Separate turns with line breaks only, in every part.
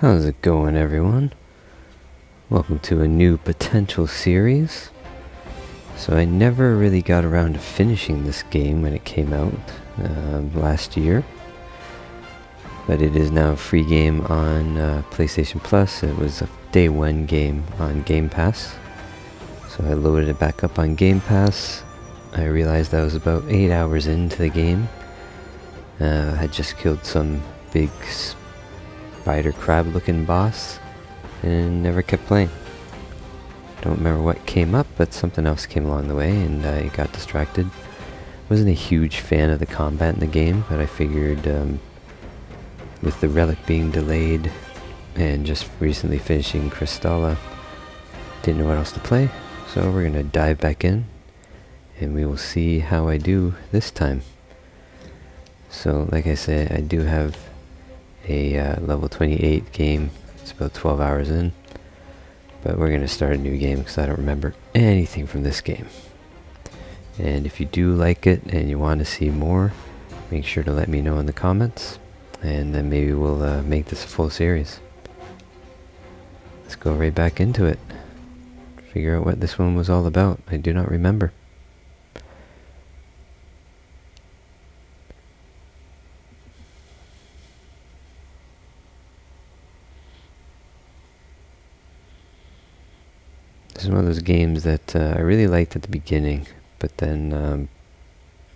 How's it going, everyone? Welcome to a new potential series. So I never really got around to finishing this game when it came out last year, but it is now a free game on PlayStation Plus. It was a day one game on Game Pass, so I loaded it back up on Game Pass. I realized I was about 8 hours into the game. I had just killed some big spider crab looking boss and never kept playing. Don't remember what came up, but something else came along the way and I got distracted. Wasn't a huge fan of the combat in the game, but I figured with the relic being delayed and just recently finishing Crystalla, didn't know what else to play, so we're gonna dive back in and we will see how I do this time. So like I said, I do have a level 28 game. It's about 12 hours in, but we're going to start a new game because I don't remember anything from this game. And if you do like it and you want to see more, make sure to let me know in the comments, and then maybe we'll make this a full series. Let's go right back into it. Figure out what this one was all about. I do not remember. This is one of those games that I really liked at the beginning, but then,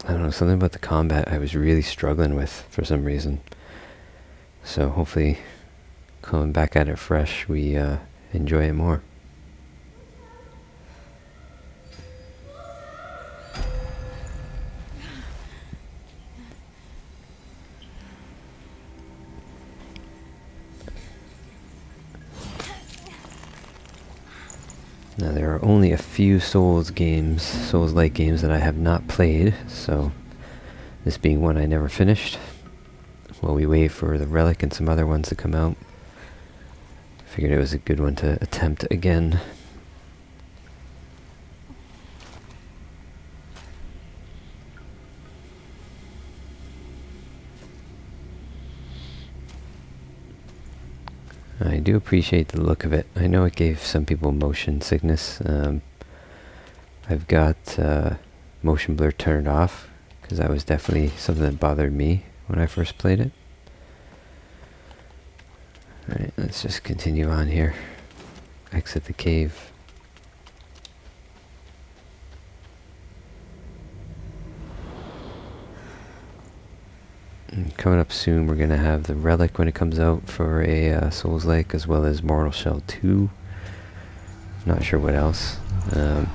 I don't know, something about the combat I was really struggling with for some reason. So hopefully, coming back at it fresh, we enjoy it more. Now there are only a few Souls-like games that I have not played, so this being one I never finished. While we wait for the Relic and some other ones to come out, I figured it was a good one to attempt again. I do appreciate the look of it. I know it gave some people motion sickness. I've got motion blur turned off because that was definitely something that bothered me when I first played it. Alright, let's just continue on here. Exit the cave. Coming up soon, we're going to have the Relic when it comes out for a Souls-like, as well as Mortal Shell 2. Not sure what else. There's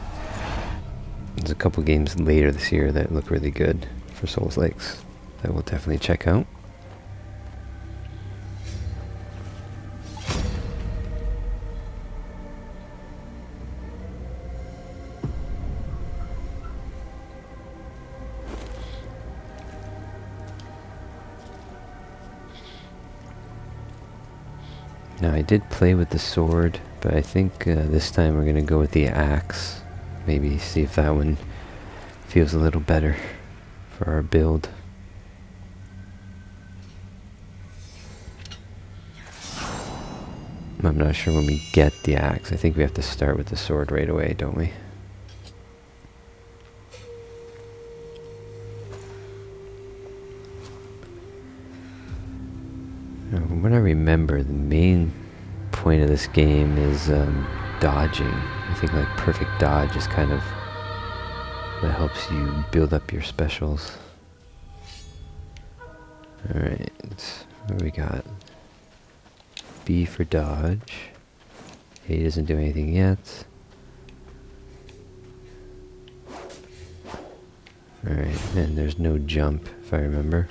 a couple games later this year that look really good for Souls-likes that we'll definitely check out. Now I did play with the sword, but I think this time we're going to go with the axe. Maybe see if that one feels a little better for our build. I'm not sure when we get the axe. I think we have to start with the sword right away, don't we? From what I remember, the main point of this game is dodging. I think like perfect dodge is kind of what helps you build up your specials. Alright, what do we got? B for dodge. A doesn't do anything yet. Alright, and there's no jump, if I remember.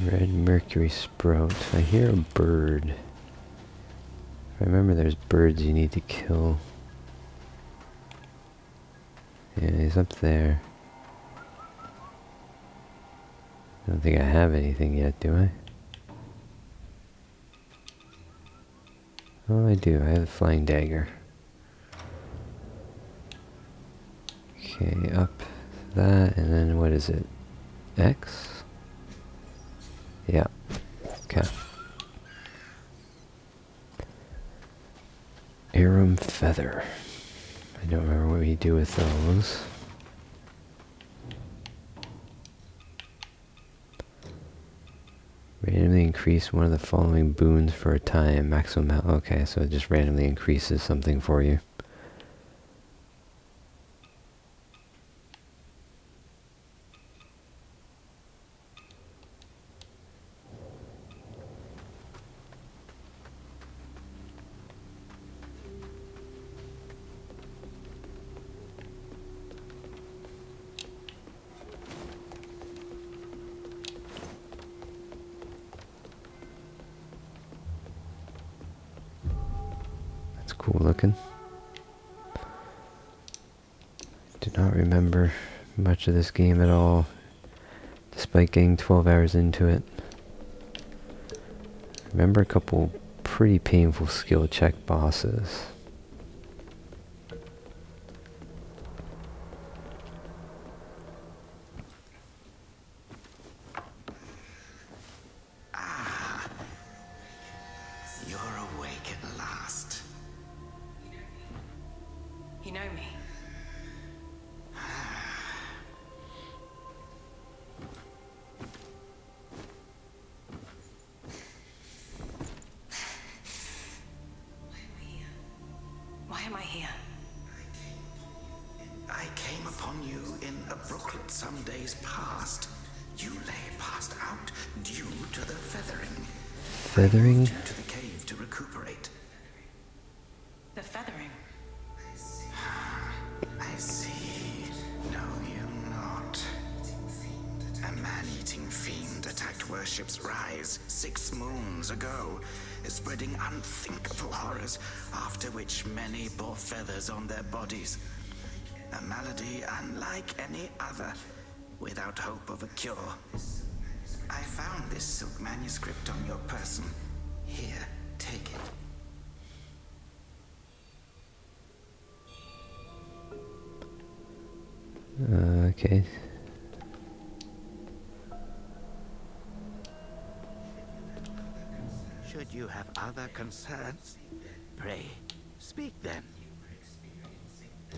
Red mercury sprout. I hear a bird. I remember there's birds you need to kill. Yeah, he's up there. I don't think I have anything yet, do I? Oh, I do. I have a flying dagger. Okay, up that, and then what is it? X? Yeah. Okay. Arum feather. I don't remember what we do with those. Randomly increase one of the following boons for a time. Maximum health. Okay, so it just randomly increases something for you. Cool looking. Do not remember much of this game at all, despite getting 12 hours into it. Remember a couple pretty painful skill check bosses.
You know me. Why am I here?
I came upon you in a brooklet some days past. You lay passed out due to the feathering.
Feathering?
I moved you to the cave to recuperate.
The feathering?
I see. No, you not. A man-eating fiend attacked Worship's Rise 6 moons ago, spreading unthinkable horrors, after which many bore feathers on their bodies. A malady unlike any other, without hope of a cure. I found this silk manuscript on your person. Here, take it.
Okay.
Should you have other concerns, pray, speak then.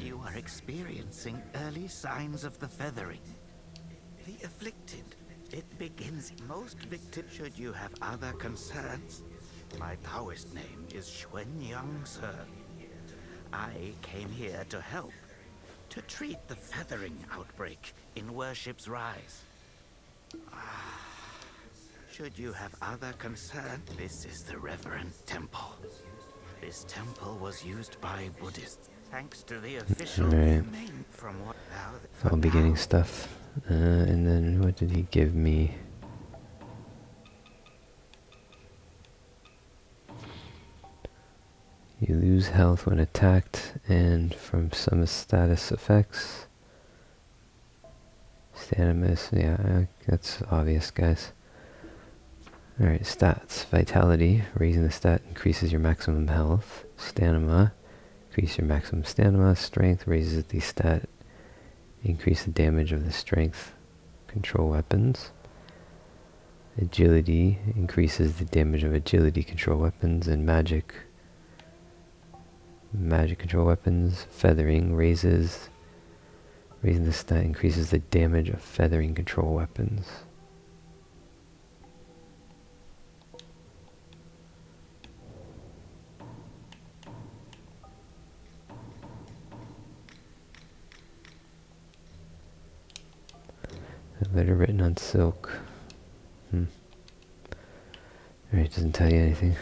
You are experiencing early signs of the feathering. The afflicted. It begins most victims. Should you have other concerns, my Taoist name is Xuanyang, sir. I came here to help, to treat the feathering outbreak in Worship's Rise. Should you have other concern, this is the Reverend Temple. This temple was used by Buddhists, thanks to the official name from what now.
All beginning stuff. And then what did he give me? You lose health when attacked and from some status effects. Stamina, yeah, that's obvious, guys. Alright, stats. Vitality, raising the stat increases your maximum health. Stamina, increase your maximum stamina. Strength, raises the stat, increase the damage of the strength control weapons. Agility, increases the damage of agility control weapons. And magic control weapons. Feathering, raising the stat, increases the damage of feathering control weapons. A letter written on silk. Alright, doesn't tell you anything.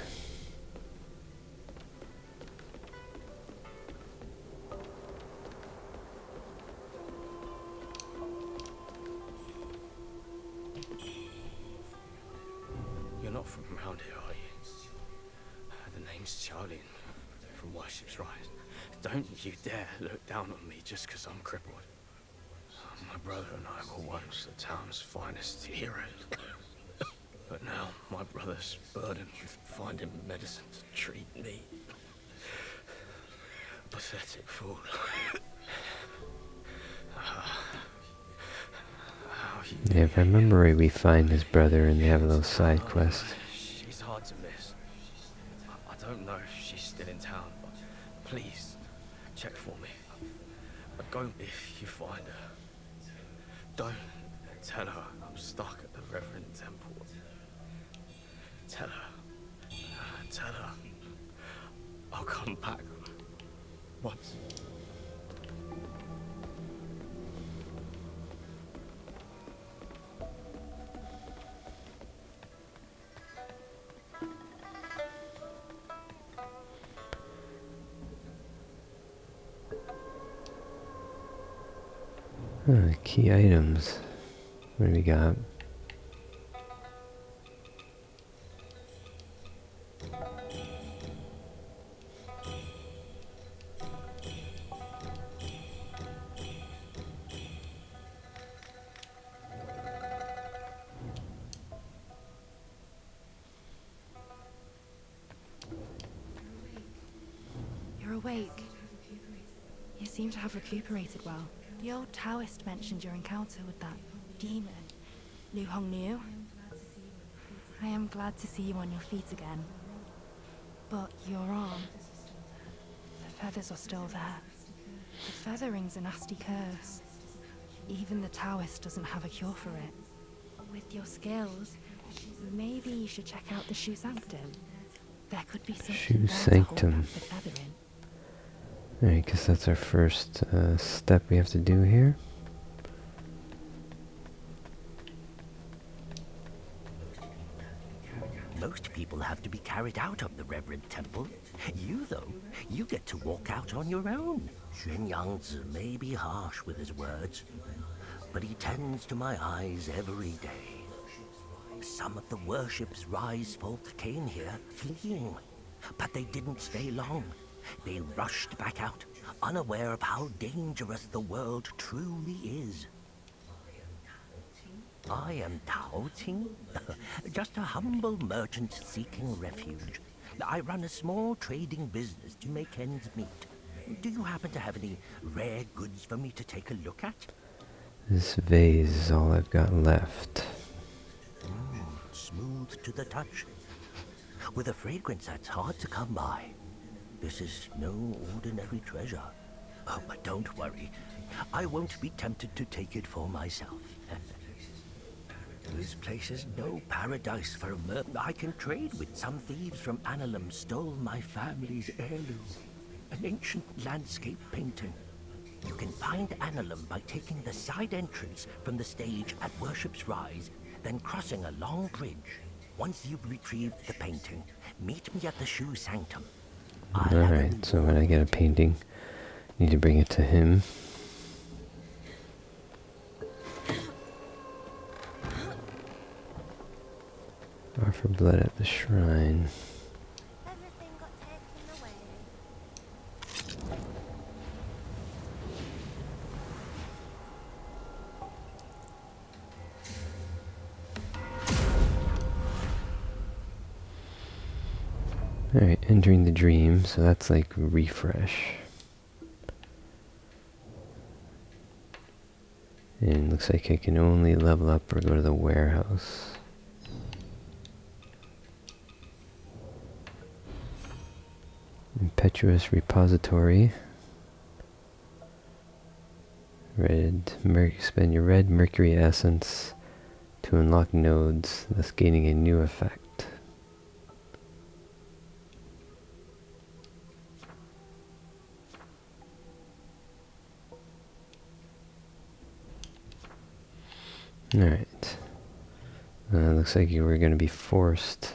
name's Charlie from Worship's Rise. Don't you dare look down on me just because I'm crippled. My brother and I were once the town's finest heroes. But now my brother's burdened with finding medicine to treat me. Pathetic fool.
Yeah, if I remember right, we find his brother and they have a little side quest.
She's hard to miss. I don't know if she's still in town, but please check for me. Go if you find her. Don't tell her I'm stuck at the Reverend Temple. Tell her I'll come back once.
Key items. What do we got?
You're awake. You seem to have recuperated well. The old Taoist mentioned your encounter with that demon, Lu Hong Niu. I am glad to see you on your feet again. But your arm, the feathers are still there. The feathering's a nasty curse. Even the Taoist doesn't have a cure for it. With your skills, maybe you should check out the Shoe Sanctum. There could be something
Shoe
there to hold
Sanctum.
back the feathering.
Alright, guess that's our first step we have to do here.
Most people have to be carried out of the Reverend Temple. You, though, you get to walk out on your own. Xuan Yangzi may be harsh with his words, but he tends to my eyes every day. Some of the Worship's Rise folk came here fleeing, but they didn't stay long. They rushed back out, unaware of how dangerous the world truly is. I am Tao Ting, just a humble merchant seeking refuge. I run a small trading business to make ends meet. Do you happen to have any rare goods for me to take a look at?
This vase is all I've got left.
Smooth to the touch, with a fragrance that's hard to come by. This is no ordinary treasure. Oh, but don't worry. I won't be tempted to take it for myself. This place is no paradise for a merchant. I can trade with some thieves from Annalum stole my family's heirloom, an ancient landscape painting. You can find Annalum by taking the side entrance from the stage at Worship's Rise, then crossing a long bridge. Once you've retrieved the painting, meet me at the Shoe Sanctum.
Alright, so when I get a painting, I need to bring it to him. Offer blood at the shrine.
Everything got taken away.
Alright, entering the dream, so that's like refresh. And looks like I can only level up or go to the warehouse. Impetuous repository. Spend your red mercury essence to unlock nodes, thus gaining a new effect. Alright. Looks like you were going to be forced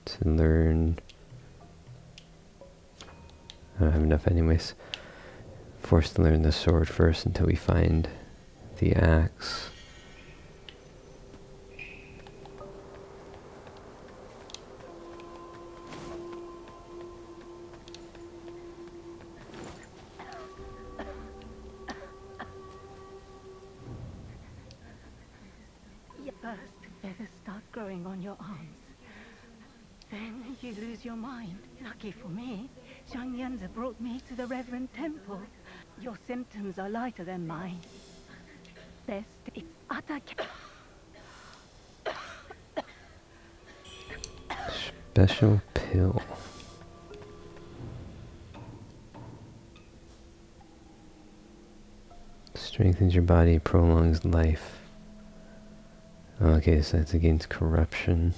to learn. I don't have enough anyways. Forced to learn the sword first until we find the axe.
First, feathers start growing on your arms. Then you lose your mind. Lucky for me, Zhang Yanzi brought me to the Reverend Temple. Your symptoms are lighter than mine. Best, it's utter
Special pill. Strengthens your body, prolongs life. Okay, so that's against corruption.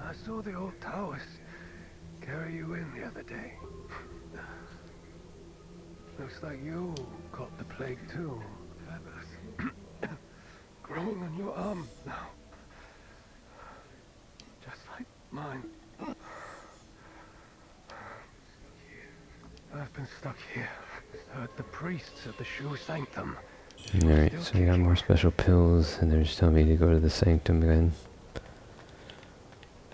I saw the old Taoist carry you in the other day. Looks like you caught the plague too. Feathers growing on your arm now. Just like mine. I've been stuck here. Heard the priests at the Shu Sanctum.
Alright, so I got more special pills, and they're just telling me to go to the Sanctum again.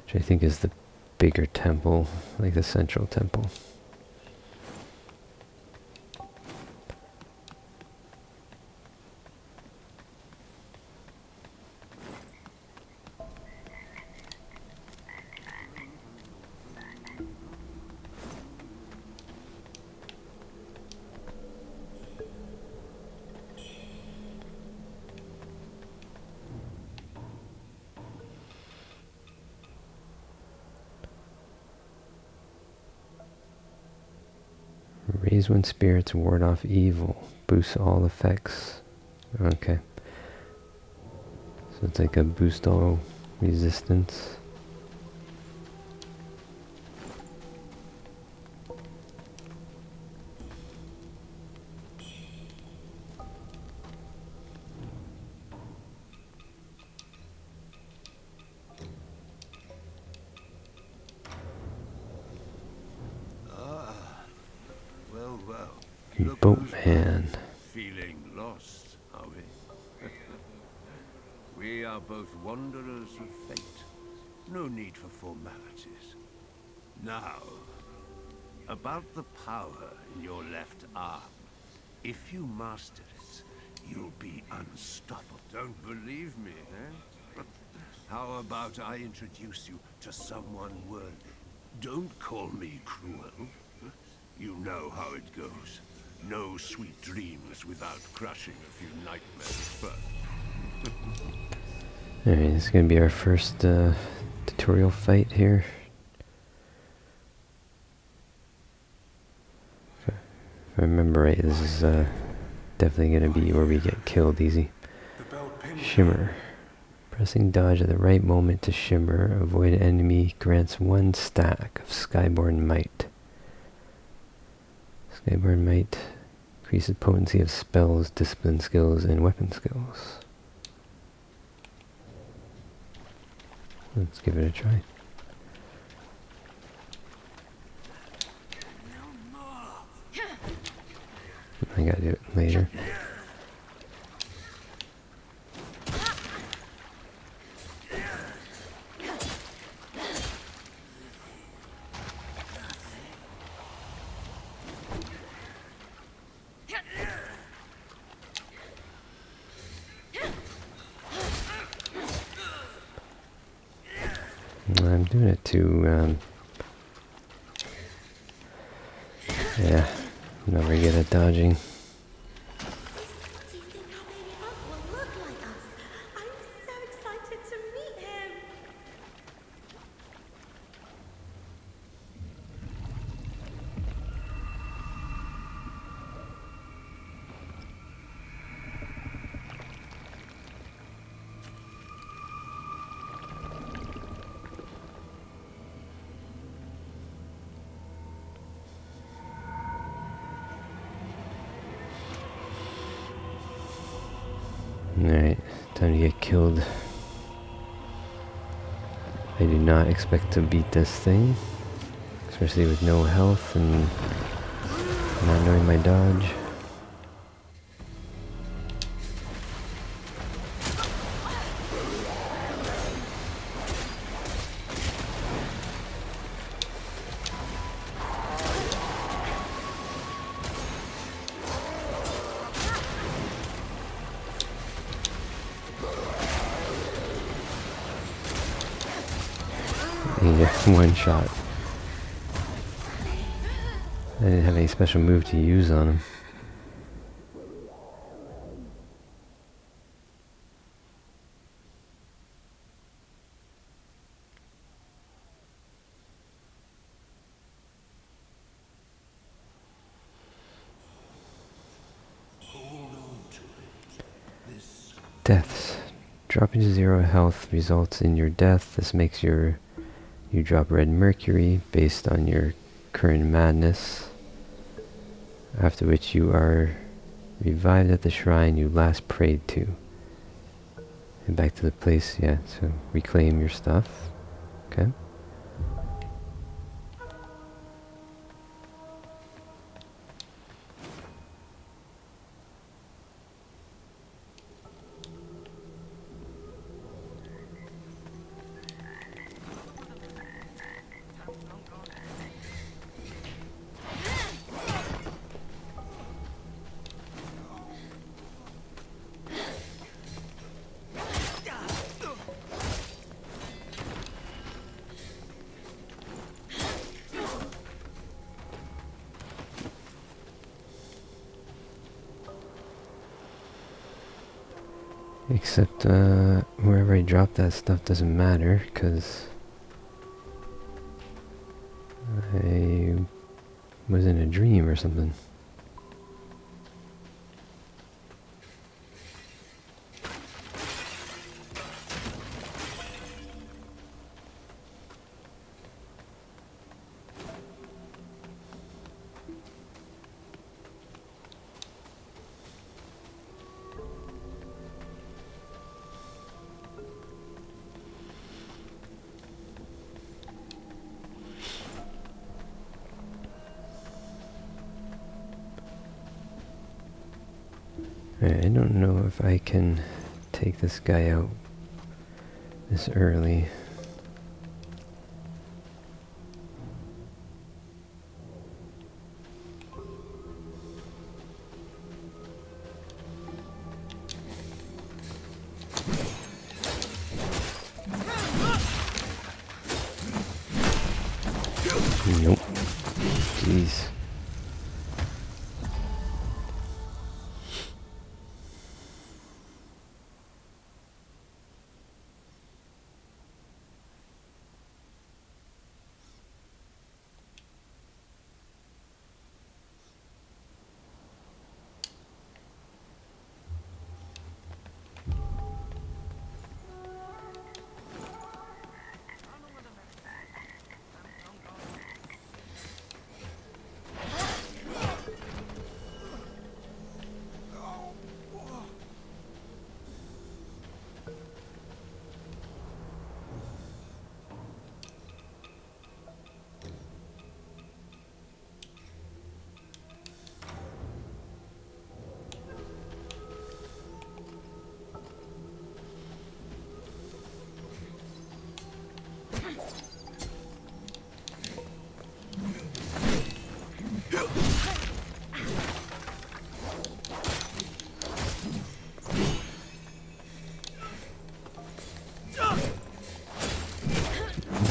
Which I think is the bigger temple, like the central temple. Raise when spirits ward off evil. Boosts all effects. Okay. So it's like a boost all resistance. Boatman.
Feeling lost, are we? We are both wanderers of fate. No need for formalities. Now, about the power in your left arm. If you master it, you'll be unstoppable. Don't believe me, eh? How about I introduce you to someone worthy? Don't call me cruel. You know how it goes. No sweet dreams without crushing a few nightmares first.
Alright, this is going to be our first tutorial fight here. If I remember right, this is definitely going to be where we get killed easy. Shimmer. Pressing dodge at the right moment to shimmer. Avoid an enemy grants 1 stack of Skyborn Might. Skyborn Might increases potency of spells, discipline skills, and weapon skills. Let's give it a try. I gotta do it later. I'm doing it to, yeah, I'm not very good at dodging.
Do you think our baby bug will look like us? I'm so excited to meet him.
Alright, time to get killed. I do not expect to beat this thing, especially with no health and not knowing my dodge. yeah, one shot. I didn't have any special move to use on him. Deaths. Dropping to 0 health results in your death. This makes you drop red mercury based on your current madness. After which you are revived at the shrine you last prayed to. And back to the place, yeah, so reclaim your stuff. Okay. Except, wherever I drop that stuff doesn't matter, because I was in a dream or something. I don't know if I can take this guy out this early. Nope. Jeez.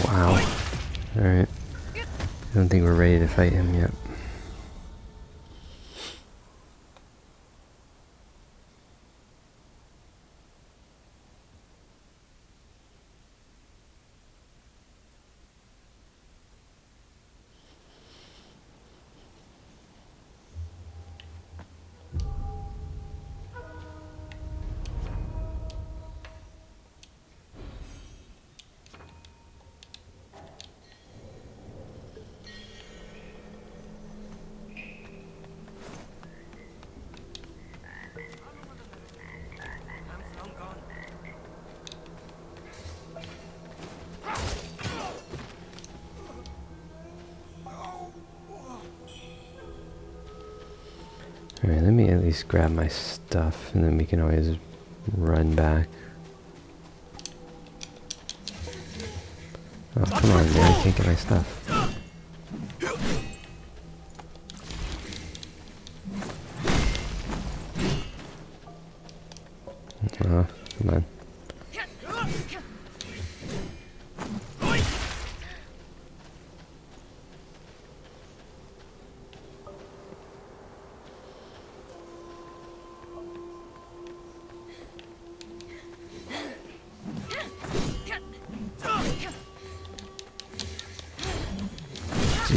Wow. Alright. I don't think we're ready to fight him yet. Alright, let me at least grab my stuff, and then we can always run back. Oh, come on, man, I can't get my stuff. Oh, come on.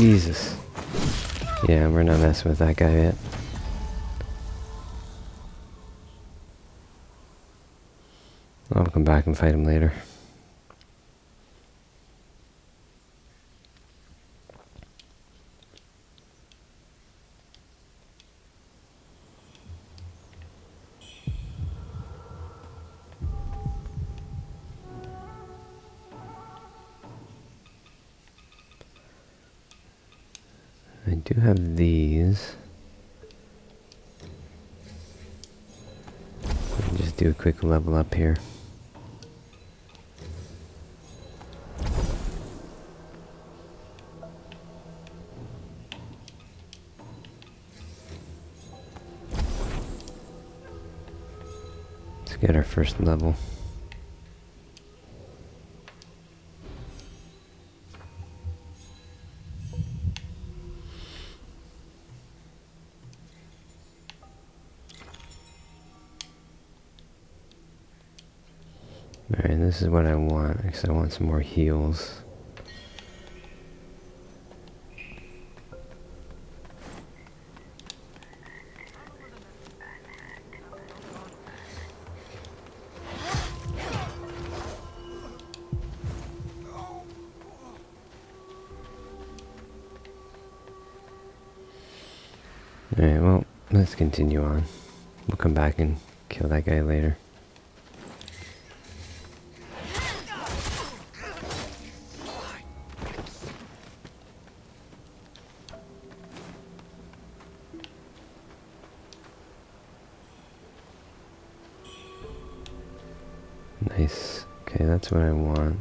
Jesus. Yeah, we're not messing with that guy yet. I'll come back and fight him later. I do have these. Let me just do a quick level up here. Let's get our first level. Alright, this is what I want, because I want some more heals. Alright, well, let's continue on. We'll come back and kill that guy later. Nice. Okay, that's what I want.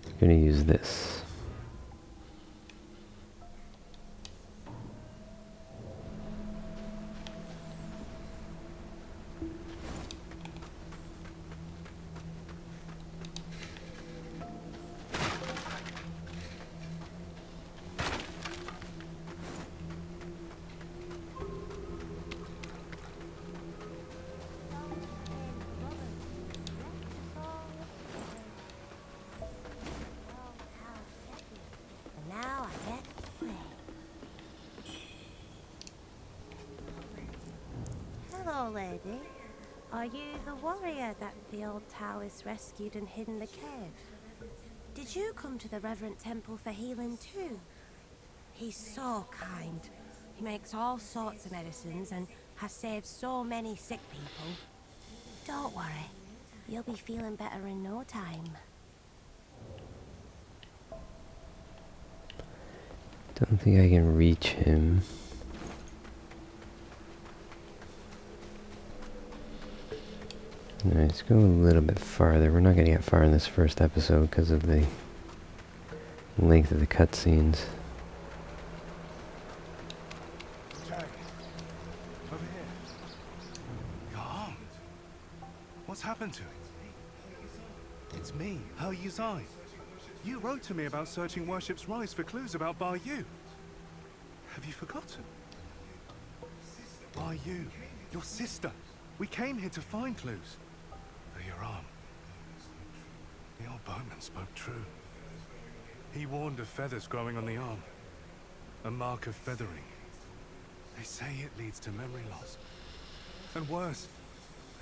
I'm gonna use this.
Hello, lady. Are you the warrior that the old Taoist rescued and hid in the cave? Did you come to the Reverend Temple for healing too? He's so kind. He makes all sorts of medicines and has saved so many sick people. Don't worry. You'll be feeling better in no time.
Don't think I can reach him. Alright, let's go a little bit farther. We're not going to get far in this first episode because of the length of the cutscenes.
Jack, over here. You're armed. What's happened to it? It's me, Her Yuzai. You wrote to me about searching Worship's Rise for clues about Bar Yu. Have you forgotten? Bar Yu, your sister. We came here to find clues. But your arm. The old boatman spoke true. He warned of feathers growing on the arm. A mark of feathering. They say it leads to memory loss. And worse,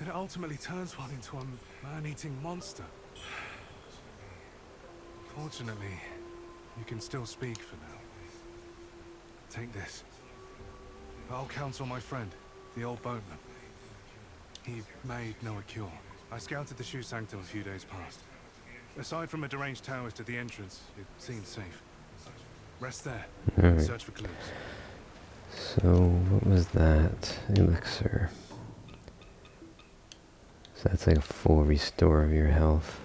it ultimately turns one into a man-eating monster. Fortunately, you can still speak for now. Take this. I'll counsel my friend, the old boatman. He may know a cure. I scouted the Shu Sanctum a few days past. Aside from a deranged Taoist at the entrance, it seemed safe. Rest there.
Alright.
Search for clues.
So, what was that? Elixir. So that's like a full restore of your health.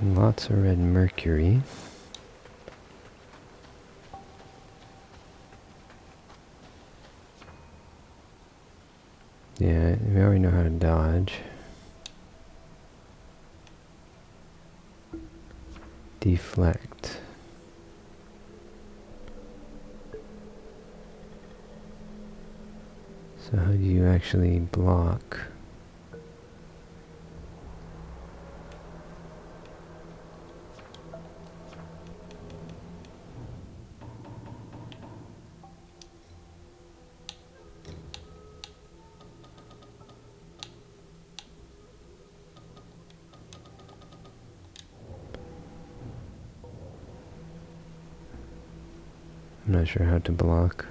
Lots of red mercury. Yeah, we already know how to dodge. Deflect. So how do you actually block? I'm not sure how to block.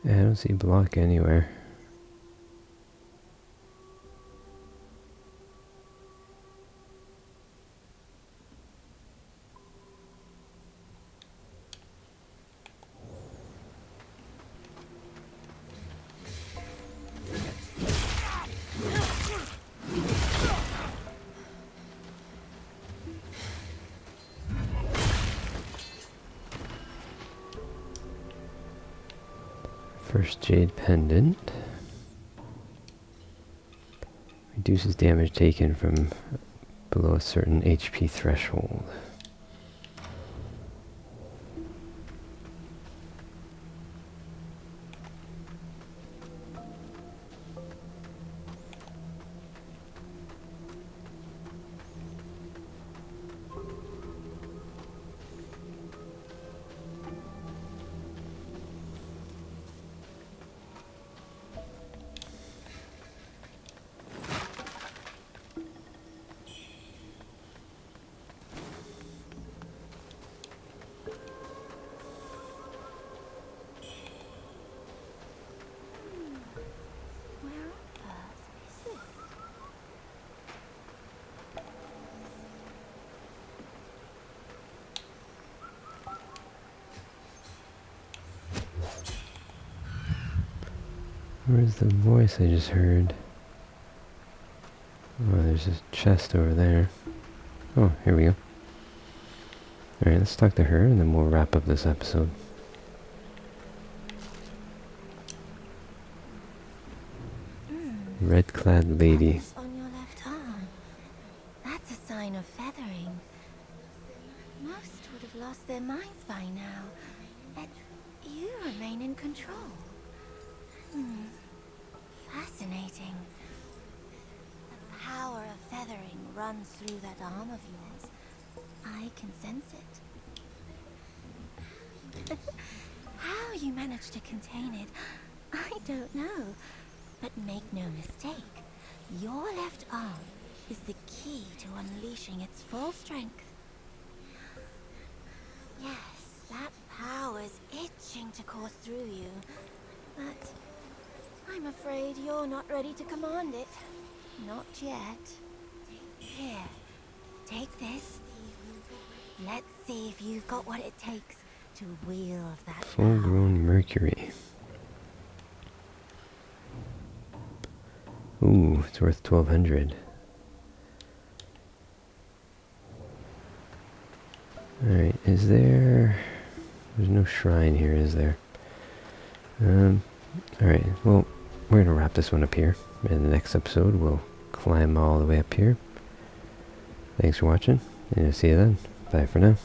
Yeah, I don't see block anywhere. First jade pendant. Reduces damage taken from below a certain HP threshold. Where's the voice I just heard? Oh, there's a chest over there. Oh, here we go. Alright, let's talk to her and then we'll wrap up this episode. Red-Clad Lady.
On your left arm. That's a sign of feathering. Most would have lost their minds by now. But you remain in control. Fascinating. The power of feathering runs through that arm of yours. I can sense it. How you managed to contain it, I don't know. But make no mistake, your left arm is the key to unleashing its full strength. Yes, that power's itching to course through you, but I'm afraid you're not ready to command it. Not yet. Here, take this. Let's see if you've got what it takes to wield that
Full-grown mercury. Ooh, it's worth 1,200. Alright, is there... There's no shrine here, is there? Alright, well, we're gonna wrap this one up here. In the next episode, we'll climb all the way up here. Thanks for watching, and I'll see you then. Bye for now.